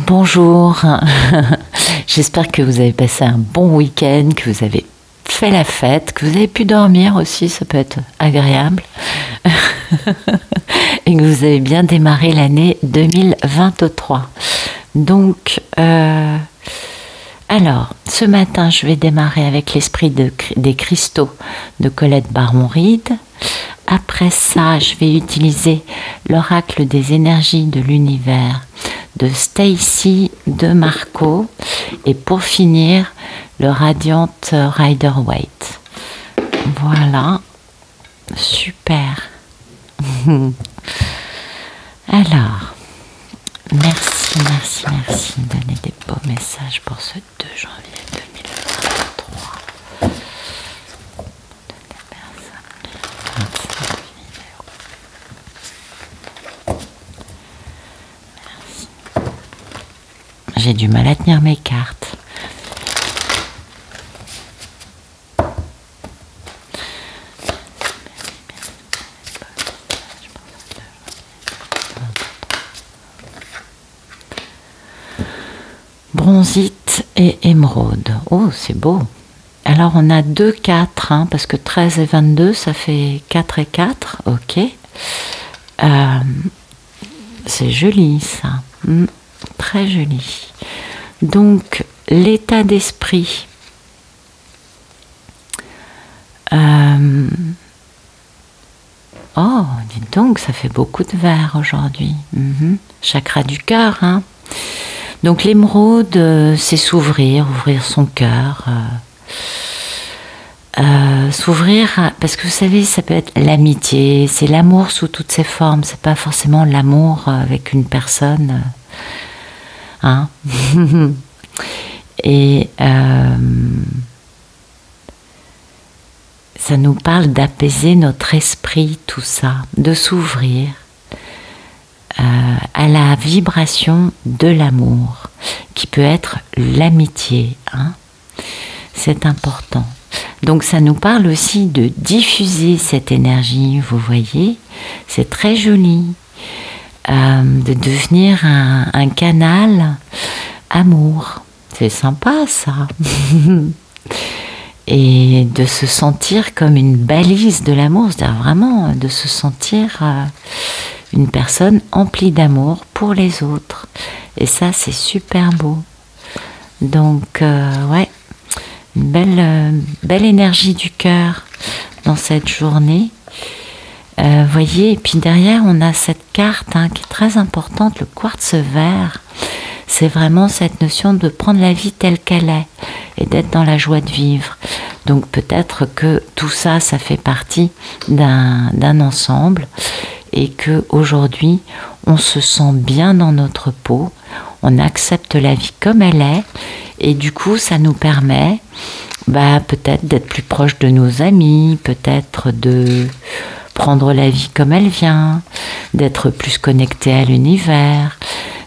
Bonjour, j'espère que vous avez passé un bon week-end, que vous avez fait la fête, que vous avez pu dormir aussi, ça peut être agréable, et que vous avez bien démarré l'année 2023. Donc, alors, ce matin, je vais démarrer avec l'esprit des cristaux de Colette Baron-Reid. Après ça, je vais utiliser l'oracle des énergies de l'univers de Stacy de Marco. Et pour finir, le Radiant Rider-Waite. Voilà, super. Alors, merci de donner des beaux messages pour ce 2 janvier 2023. Merci. J'ai du mal à tenir mes cartes. Bronzite et émeraude. Oh, c'est beau. Alors, on a 2, 4, hein, parce que 13 et 22, ça fait 4 et 4. Ok. C'est joli, ça. Très joli. Donc, l'état d'esprit. Oh, dites donc, ça fait beaucoup de vert aujourd'hui. Chakra du cœur, hein. Donc l'émeraude, c'est s'ouvrir, ouvrir son cœur, s'ouvrir, parce que vous savez, ça peut être l'amitié, c'est l'amour sous toutes ses formes, c'est pas forcément l'amour avec une personne, hein. Et ça nous parle d'apaiser notre esprit, tout ça, de s'ouvrir à la vibration de l'amour, qui peut être l'amitié, hein. C'est important. Donc ça nous parle aussi de diffuser cette énergie, vous voyez, c'est très joli, de devenir un canal amour, c'est sympa ça. Et de se sentir comme une balise de l'amour, c'est-à-dire vraiment de se sentir une personne emplie d'amour pour les autres. Et ça, c'est super beau. Donc, ouais, une belle énergie du cœur dans cette journée. Voyez, et puis derrière, on a cette carte, hein, qui est très importante, le quartz vert. C'est vraiment cette notion de prendre la vie telle qu'elle est et d'être dans la joie de vivre. Donc peut-être que tout ça, ça fait partie d'un ensemble et qu'aujourd'hui, on se sent bien dans notre peau, on accepte la vie comme elle est et du coup, ça nous permet peut-être d'être plus proche de nos amis, peut-être de prendre la vie comme elle vient, d'être plus connecté à l'univers,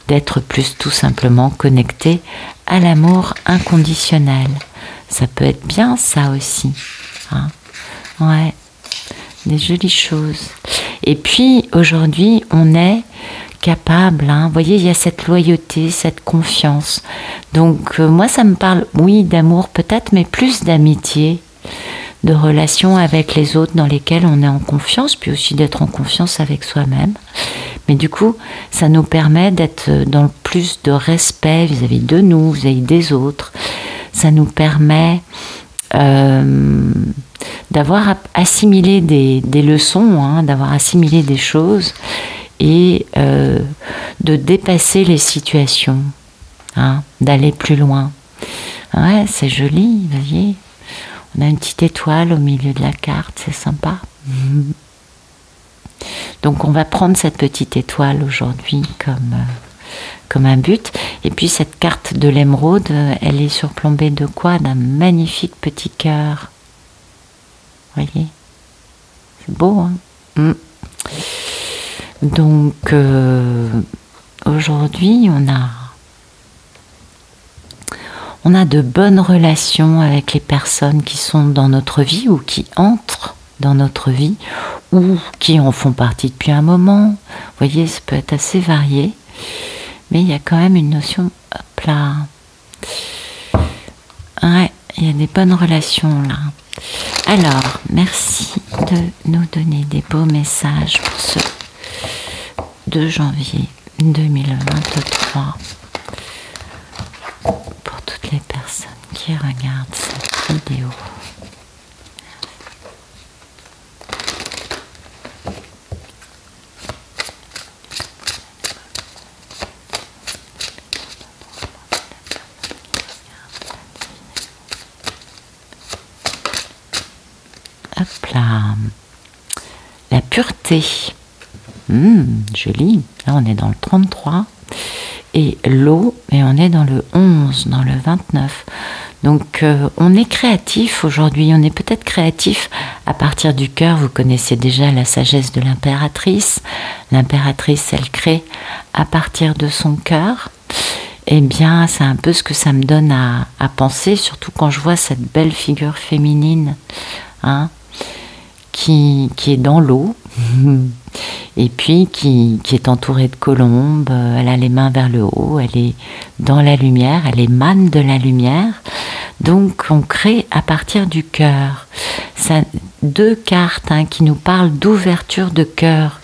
d'être plus tout simplement connecté à l'amour inconditionnel. Ça peut être bien ça aussi, hein. Ouais, des jolies choses. Et puis aujourd'hui, on est capable, hein, vous voyez, il y a cette loyauté, cette confiance. Donc moi, ça me parle, oui, d'amour peut-être, mais plus d'amitié, de relations avec les autres dans lesquelles on est en confiance, puis aussi d'être en confiance avec soi-même. Mais du coup, ça nous permet d'être dans le plus de respect vis-à-vis de nous, vis-à-vis des autres. Ça nous permet d'avoir assimilé des leçons, hein, d'avoir assimilé des choses et de dépasser les situations, hein, d'aller plus loin. Ouais, c'est joli, vous voyez. On a une petite étoile au milieu de la carte, c'est sympa. Donc on va prendre cette petite étoile aujourd'hui comme un but. Et puis cette carte de l'émeraude, elle est surplombée de quoi? D'un magnifique petit cœur. Vous voyez? C'est beau, hein? Donc aujourd'hui, on a de bonnes relations avec les personnes qui sont dans notre vie ou qui entrent dans notre vie ou qui en font partie depuis un moment. Vous voyez, ça peut être assez varié. mais il y a quand même une notion, hop là. Ouais, il y a des bonnes relations là. Alors, merci de nous donner des beaux messages pour ce 2 janvier 2023. Pour toutes les personnes qui regardent cette vidéo. Hop là. La pureté. Joli. Là, on est dans le 33. Et l'eau, et on est dans le 11, dans le 29. Donc, on est créatif aujourd'hui. On est peut-être créatif à partir du cœur. Vous connaissez déjà la sagesse de l'impératrice. L'impératrice, elle crée à partir de son cœur. Eh bien, c'est un peu ce que ça me donne à penser, surtout quand je vois cette belle figure féminine, hein, qui est dans l'eau, et puis qui est entourée de colombes. Elle a les mains vers le haut, elle est dans la lumière, elle émane de la lumière. Donc, on crée à partir du cœur. Ça, 2 cartes qui nous parlent d'ouverture de cœur.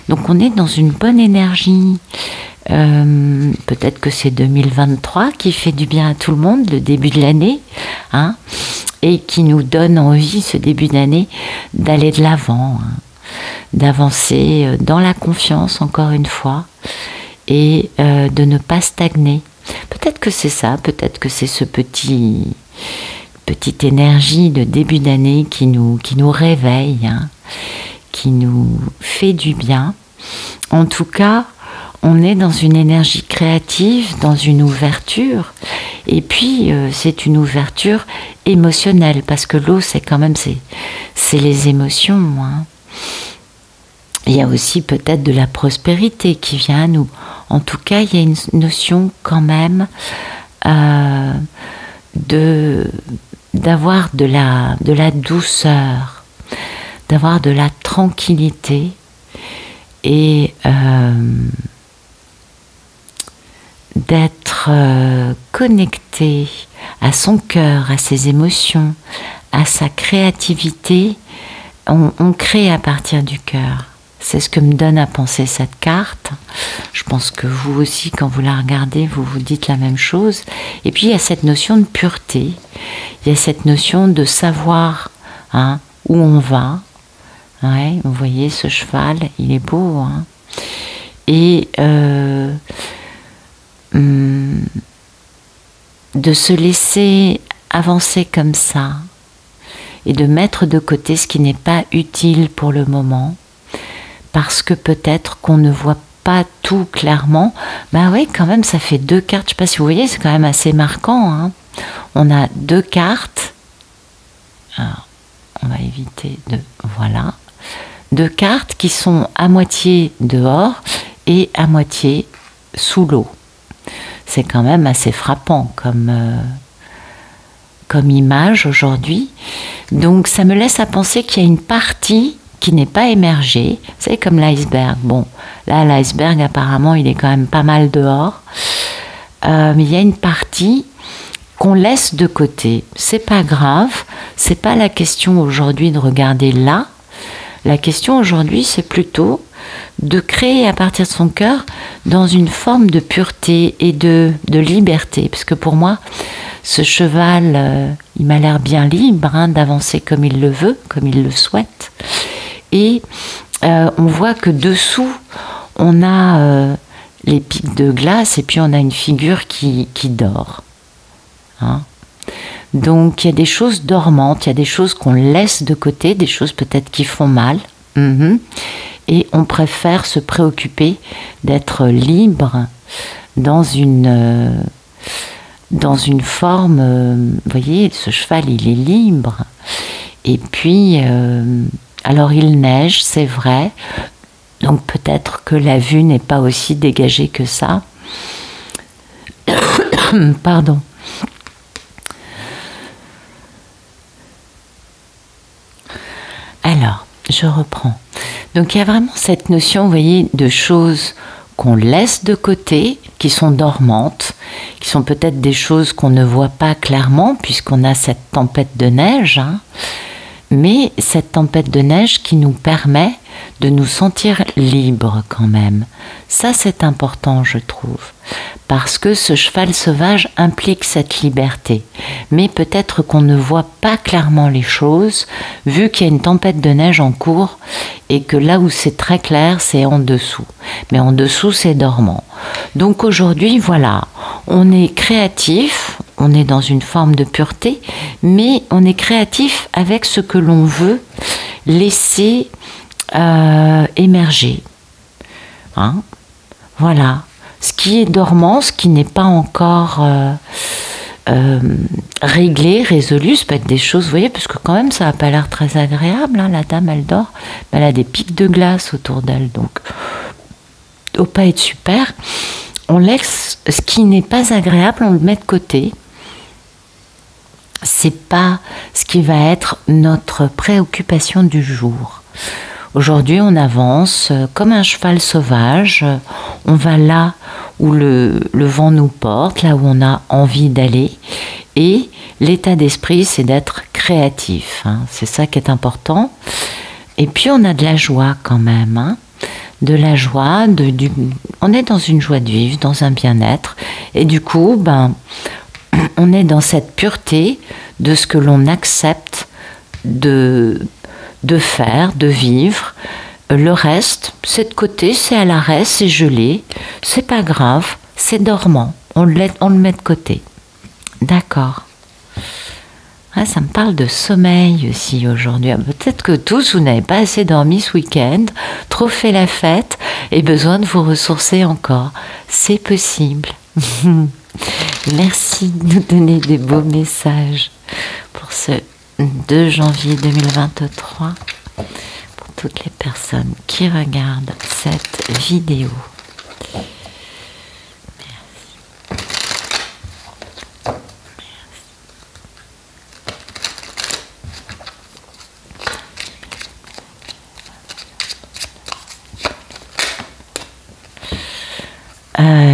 Donc, on est dans une bonne énergie. Peut-être que c'est 2023 qui fait du bien à tout le monde, le début de l'année, hein, et qui nous donne envie, ce début d'année, d'aller de l'avant, hein, d'avancer dans la confiance, encore une fois, et de ne pas stagner. Peut-être que c'est ça, peut-être que c'est ce petite énergie de début d'année qui nous réveille, hein, qui nous fait du bien. En tout cas, on est dans une énergie créative, dans une ouverture, et puis c'est une ouverture émotionnelle, parce que l'eau, c'est quand même, c'est les émotions, hein. Il y a aussi peut-être de la prospérité qui vient à nous. En tout cas, il y a une notion quand même d'avoir de la douceur, d'avoir de la tranquillité, et d'être connecté à son cœur, à ses émotions, à sa créativité. On crée à partir du cœur. C'est ce que me donne à penser cette carte. Je pense que vous aussi, quand vous la regardez, vous vous dites la même chose. Et puis, il y a cette notion de pureté. Il y a cette notion de savoir, hein, où on va. Ouais, vous voyez ce cheval, il est beau, hein. Et de se laisser avancer comme ça et de mettre de côté ce qui n'est pas utile pour le moment, parce que peut-être qu'on ne voit pas tout clairement. Ben oui, quand même, ça fait 2 cartes. Je ne sais pas si vous voyez, c'est quand même assez marquant, hein. On a 2 cartes. Alors, on va éviter de... Voilà. 2 cartes qui sont à moitié dehors et à moitié sous l'eau. C'est quand même assez frappant comme image aujourd'hui. Donc ça me laisse à penser qu'il y a une partie qui n'est pas émergée. Vous savez, comme l'iceberg. Bon, là, l'iceberg, apparemment, il est quand même pas mal dehors. Mais il y a une partie qu'on laisse de côté. C'est pas grave. C'est pas la question aujourd'hui de regarder là. La question aujourd'hui, c'est plutôt de créer à partir de son cœur dans une forme de pureté et de liberté. Parce que pour moi, ce cheval, il m'a l'air bien libre, hein, d'avancer comme il le veut, comme il le souhaite. Et on voit que dessous, on a les pics de glace et puis on a une figure qui dort. Hein. Donc il y a des choses dormantes, il y a des choses qu'on laisse de côté, des choses peut-être qui font mal. Et on préfère se préoccuper d'être libre dans une forme, vous voyez, ce cheval, il est libre. Et puis, alors il neige, c'est vrai, donc peut-être que la vue n'est pas aussi dégagée que ça. Pardon. Alors, je reprends. Donc il y a vraiment cette notion, vous voyez, de choses qu'on laisse de côté, qui sont dormantes, qui sont peut-être des choses qu'on ne voit pas clairement puisqu'on a cette tempête de neige, hein, mais cette tempête de neige qui nous permet de nous sentir libres quand même. Ça, c'est important, je trouve, parce que ce cheval sauvage implique cette liberté. Mais peut-être qu'on ne voit pas clairement les choses, vu qu'il y a une tempête de neige en cours, et que là où c'est très clair, c'est en dessous. Mais en dessous, c'est dormant. Donc aujourd'hui, voilà, on est créatif, on est dans une forme de pureté, mais on est créatif avec ce que l'on veut laisser émerger. Hein? Voilà. Ce qui est dormant, ce qui n'est pas encore réglé, résolu, ça peut être des choses, vous voyez, parce que quand même ça n'a pas l'air très agréable, hein, la dame elle dort, mais elle a des pics de glace autour d'elle, donc ça doit pas être super. On laisse ce qui n'est pas agréable, on le met de côté. C'est pas ce qui va être notre préoccupation du jour. Aujourd'hui, on avance comme un cheval sauvage. On va là où le vent nous porte, là où on a envie d'aller. Et l'état d'esprit, c'est d'être créatif. Hein. C'est ça qui est important. Et puis, on a de la joie quand même. Hein. De la joie, on est dans une joie de vivre, dans un bien-être. Et du coup, on est dans cette pureté de ce que l'on accepte de faire, de vivre. Le reste, c'est de côté, c'est à l'arrêt, c'est gelé, c'est pas grave, c'est dormant, on le met de côté. D'accord. Ah, ça me parle de sommeil aussi aujourd'hui. Peut-être que tous, vous n'avez pas assez dormi ce week-end, trop fait la fête et besoin de vous ressourcer encore. C'est possible. Merci de nous donner des beaux messages pour ce 2 janvier 2023, pour toutes les personnes qui regardent cette vidéo.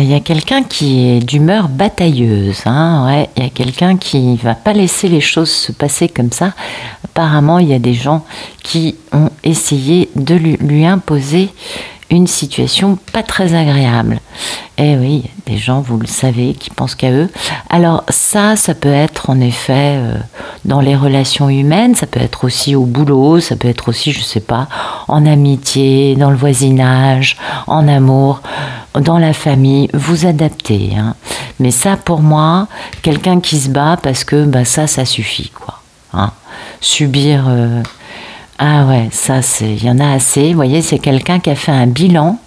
Il y a quelqu'un qui est d'humeur batailleuse, hein, ouais, il y a quelqu'un qui va pas laisser les choses se passer comme ça. Apparemment, il y a des gens qui ont essayé de lui imposer une situation pas très agréable. Et oui, des gens, vous le savez, qui pensent qu'à eux. Alors ça peut être en effet dans les relations humaines, ça peut être aussi au boulot, ça peut être aussi, je sais pas, en amitié, dans le voisinage, en amour, dans la famille. Vous adaptez, hein. Mais ça, pour moi, quelqu'un qui se bat parce que ça suffit, quoi. Hein. Subir... Ah ouais, ça, il y en a assez. Vous voyez, c'est quelqu'un qui a fait un bilan,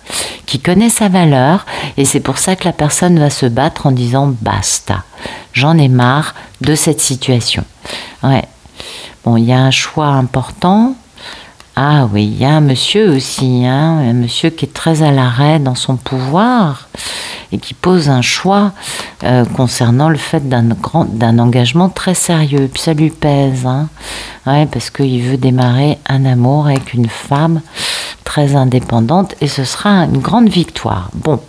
qui connaît sa valeur, et c'est pour ça que la personne va se battre en disant « basta, j'en ai marre de cette situation ». Ouais. Bon, il y a un choix important. Ah oui, il y a un monsieur aussi, hein, un monsieur qui est très à l'arrêt dans son pouvoir et qui pose un choix concernant le fait d'un engagement très sérieux. Puis ça lui pèse, hein, ouais, parce qu'il veut démarrer un amour avec une femme très indépendante et ce sera une grande victoire. Bon,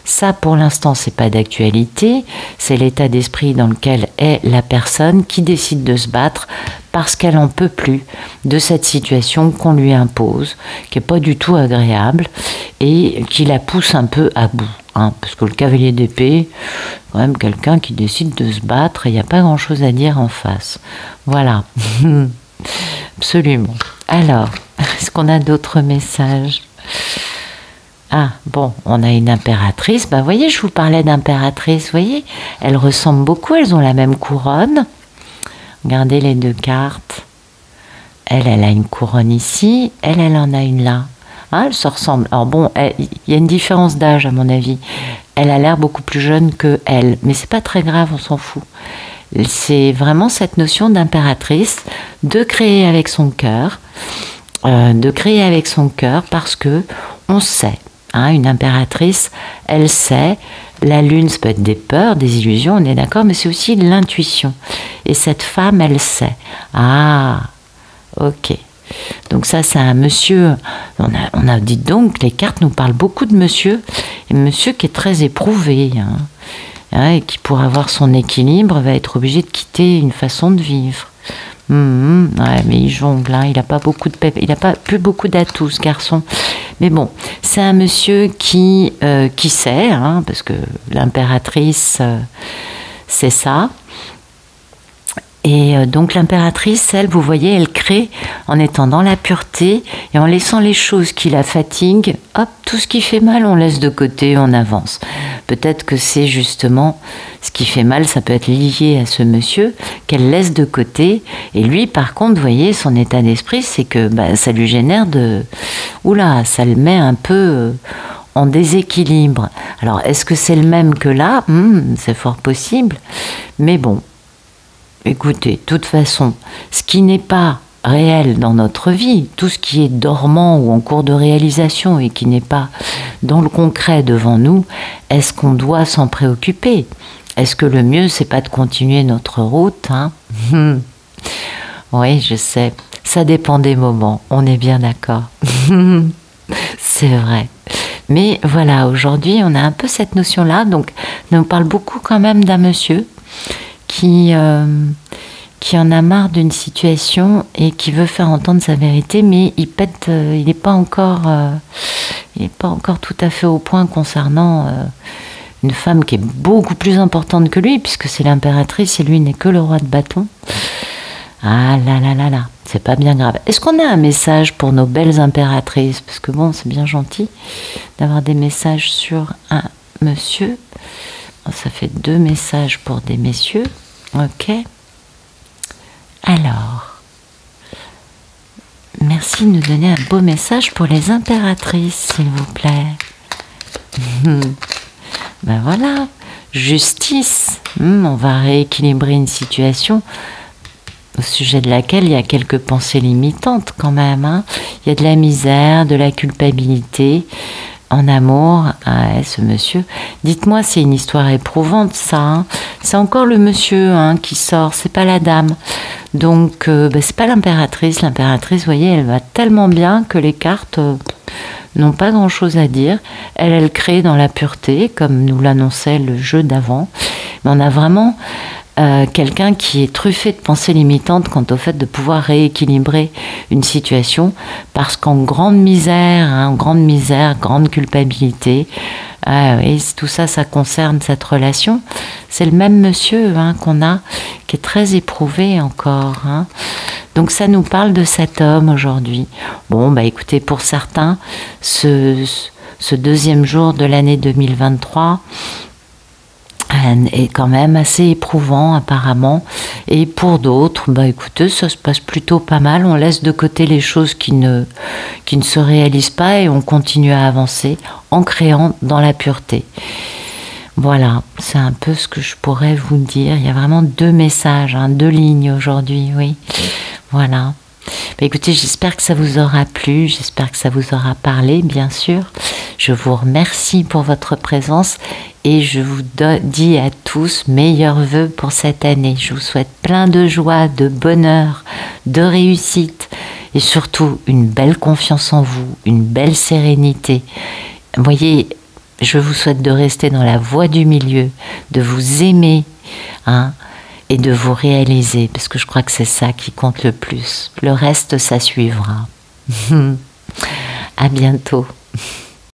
ça pour l'instant c'est pas d'actualité, c'est l'état d'esprit dans lequel est la personne qui décide de se battre parce qu'elle n'en peut plus de cette situation qu'on lui impose, qui n'est pas du tout agréable et qui la pousse un peu à bout. Hein, parce que le cavalier d'épée, quand même quelqu'un qui décide de se battre et il n'y a pas grand chose à dire en face. Voilà. Absolument. Alors, est-ce qu'on a d'autres messages? Ah, bon, on a une impératrice. Vous voyez, je vous parlais d'impératrice, vous voyez, elles ressemblent beaucoup, elles ont la même couronne. Regardez les deux cartes. Elle a une couronne ici, elle en a une là. Hein, elles se ressemblent. Alors bon, il y a une différence d'âge à mon avis. Elle a l'air beaucoup plus jeune que elle, mais c'est pas très grave, on s'en fout. C'est vraiment cette notion d'impératrice, de créer avec son cœur, parce que on sait. Hein, une impératrice, elle sait. La lune, ça peut être des peurs, des illusions, on est d'accord, mais c'est aussi de l'intuition. Et cette femme, elle sait. Ah, ok. Donc ça, c'est un monsieur, on a dit donc, les cartes nous parlent beaucoup de monsieur, et monsieur qui est très éprouvé, et qui pour avoir son équilibre va être obligé de quitter une façon de vivre. Ouais, mais il jongle, il n'a pas beaucoup de il n'a pas plus beaucoup d'atouts, ce garçon. Mais bon, c'est un monsieur qui sait, parce que l'impératrice, c'est ça. Et donc l'impératrice, elle, vous voyez, elle crée en étant dans la pureté et en laissant les choses qui la fatiguent, hop, tout ce qui fait mal, on laisse de côté, on avance. Peut-être que c'est justement ce qui fait mal, ça peut être lié à ce monsieur qu'elle laisse de côté. Et lui, par contre, vous voyez, son état d'esprit, c'est que ça lui génère de... Oula, ça le met un peu en déséquilibre. Alors, est-ce que c'est le même que là? C'est fort possible. Mais bon. Écoutez, de toute façon, ce qui n'est pas réel dans notre vie, tout ce qui est dormant ou en cours de réalisation et qui n'est pas dans le concret devant nous, est-ce qu'on doit s'en préoccuper? Est-ce que le mieux, c'est pas de continuer notre route, Oui, je sais, ça dépend des moments, on est bien d'accord. C'est vrai. Mais voilà, aujourd'hui, on a un peu cette notion-là, donc on nous parle beaucoup quand même d'un monsieur qui en a marre d'une situation et qui veut faire entendre sa vérité, mais il n'est pas encore tout à fait au point concernant une femme qui est beaucoup plus importante que lui, puisque c'est l'impératrice et lui n'est que le roi de bâton. Ah là là là là, c'est pas bien grave. Est-ce qu'on a un message pour nos belles impératrices? Parce que bon, c'est bien gentil d'avoir des messages sur un monsieur. Ça fait 2 messages pour des messieurs. Ok. Alors, merci de nous donner un beau message pour les impératrices, s'il vous plaît. Voilà. Justice. On va rééquilibrer une situation au sujet de laquelle il y a quelques pensées limitantes quand même. Il y a de la misère, de la culpabilité. En amour, ce monsieur. Dites-moi, c'est une histoire éprouvante, ça. C'est encore le monsieur qui sort, c'est pas la dame. Donc, c'est pas l'impératrice. L'impératrice, vous voyez, elle va tellement bien que les cartes n'ont pas grand-chose à dire. Elle crée dans la pureté, comme nous l'annonçait le jeu d'avant. Mais on a vraiment quelqu'un qui est truffé de pensées limitantes quant au fait de pouvoir rééquilibrer une situation, parce qu'en grande misère, grande culpabilité, oui, tout ça, ça concerne cette relation. C'est le même monsieur qu'on a, qui est très éprouvé encore. Donc ça nous parle de cet homme aujourd'hui. Bon, écoutez, pour certains, ce 2e jour de l'année 2023, est quand même assez éprouvant apparemment, et pour d'autres, écoutez, ça se passe plutôt pas mal. On laisse de côté les choses qui ne se réalisent pas et on continue à avancer en créant dans la pureté. Voilà, c'est un peu ce que je pourrais vous dire. Il y a vraiment 2 messages, 2 lignes aujourd'hui, oui. Voilà. Écoutez, j'espère que ça vous aura plu, j'espère que ça vous aura parlé, bien sûr. Je vous remercie pour votre présence et je vous dis à tous meilleurs vœux pour cette année. Je vous souhaite plein de joie, de bonheur, de réussite et surtout une belle confiance en vous, une belle sérénité. Vous voyez, je vous souhaite de rester dans la voie du milieu, de vous aimer, et de vous réaliser, parce que je crois que c'est ça qui compte le plus. Le reste, ça suivra. À bientôt.